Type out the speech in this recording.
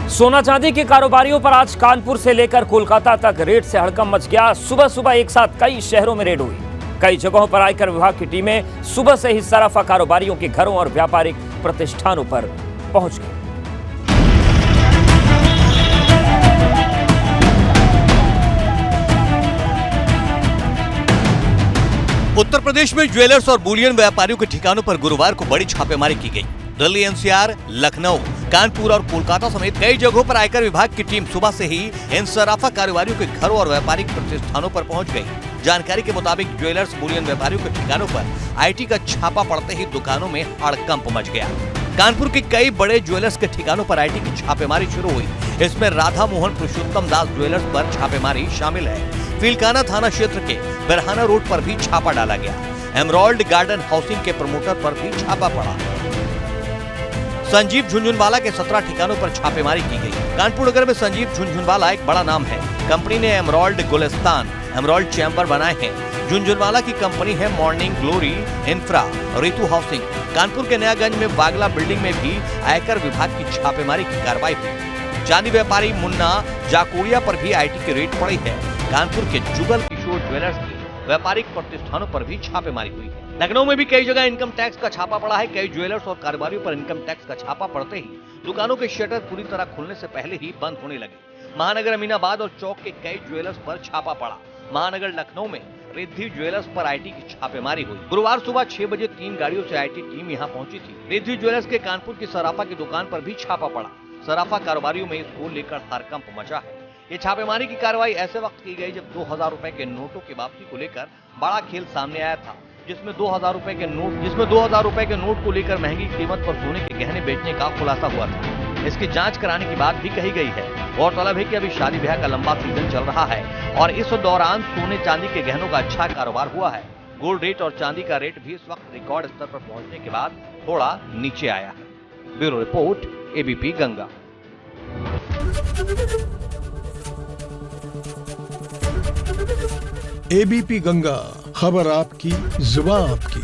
सोना चांदी के कारोबारियों पर आज कानपुर से लेकर कोलकाता तक रेड से हड़कंप मच गया। सुबह सुबह एक साथ कई शहरों में रेड हुई। कई जगहों पर आयकर विभाग की टीमें सुबह से ही सराफा कारोबारियों के घरों और व्यापारिक प्रतिष्ठानों पर पहुंच गई। उत्तर प्रदेश में ज्वेलर्स और बुलियन व्यापारियों के ठिकानों पर गुरुवार को बड़ी छापेमारी की गई। दिल्ली एनसीआर, लखनऊ, कानपुर और कोलकाता समेत कई जगहों पर आयकर विभाग की टीम सुबह से ही इन सराफा कारोबारियों के घरों और व्यापारिक प्रतिष्ठानों पर पहुंच गई। जानकारी के मुताबिक ज्वेलर्स बुलियन व्यापारियों के ठिकानों पर आईटी का छापा पड़ते ही दुकानों में हड़कंप मच गया। कानपुर के कई बड़े ज्वेलर्स के ठिकानों पर आईटी की छापेमारी शुरू हुई। इसमें राधा मोहन पुरुषोत्तम दास ज्वेलर्स पर छापेमारी शामिल है। फीलकाना थाना क्षेत्र के बरहाना रोड पर भी छापा डाला गया। एमराल्ड गार्डन हाउसिंग के प्रमोटर पर भी छापा पड़ा। संजीव झुनझुनवाला के 17 ठिकानों पर छापेमारी की गई। कानपुर नगर में संजीव झुनझुनवाला एक बड़ा नाम है। कंपनी ने एमराल्ड गुलिस्तान, एमराल्ड चैम्बर बनाए हैं। झुनझुनवाला की कंपनी है morning glory infra, Ritu housing. Kanpur के नयागंज में बागला बिल्डिंग में भी आयकर विभाग की छापेमारी की कार्रवाई हुई। चांदी व्यापारी मुन्ना जाकोड़िया पर भी आईटी की रेड पड़ी है। कानपुर के जुगल किशोर ज्वेलर्स की व्यापारिक प्रतिष्ठानों पर भी छापेमारी हुई है। लखनऊ में भी कई जगह इनकम टैक्स का छापा पड़ा है। कई ज्वेलर्स और कारोबारियों पर इनकम टैक्स का छापा पड़ते ही दुकानों के शटर पूरी तरह खुलने से पहले ही बंद होने लगे। महानगर अमीनाबाद और चौक के कई ज्वेलर्स पर छापा पड़ा। महानगर लखनऊ में रिद्धि ज्वेलर्स पर आईटी की छापेमारी हुई। गुरुवार सुबह 6 बजे 3 गाड़ियों से आईटी टीम यहां पहुंची थी। रिद्धि ज्वेलर्स के कानपुर की सराफा की दुकान पर भी छापा पड़ा। सराफा कारोबारियों में इसको लेकर हड़कंप मचा है। ये छापेमारी की कार्रवाई ऐसे वक्त की गई जब 2000 रुपए के नोटों की वापसी को लेकर बड़ा खेल सामने आया था, जिसमें 2000 रुपए के नोट को लेकर महंगी कीमत पर सोने के गहने बेचने का खुलासा हुआ था। इसकी जांच कराने की बात भी कही गई है। गौरतलब है कि अभी शादी ब्याह का लंबा सीजन चल रहा है और इस दौरान सोने चांदी के गहनों का अच्छा कारोबार हुआ है। गोल्ड रेट और चांदी का रेट भी इस वक्त रिकॉर्ड स्तर पर पहुंचने के बाद थोड़ा नीचे आया है। Bureau report, ABP Ganga. ABP Ganga, खबर आपकी, जुबान आपकी।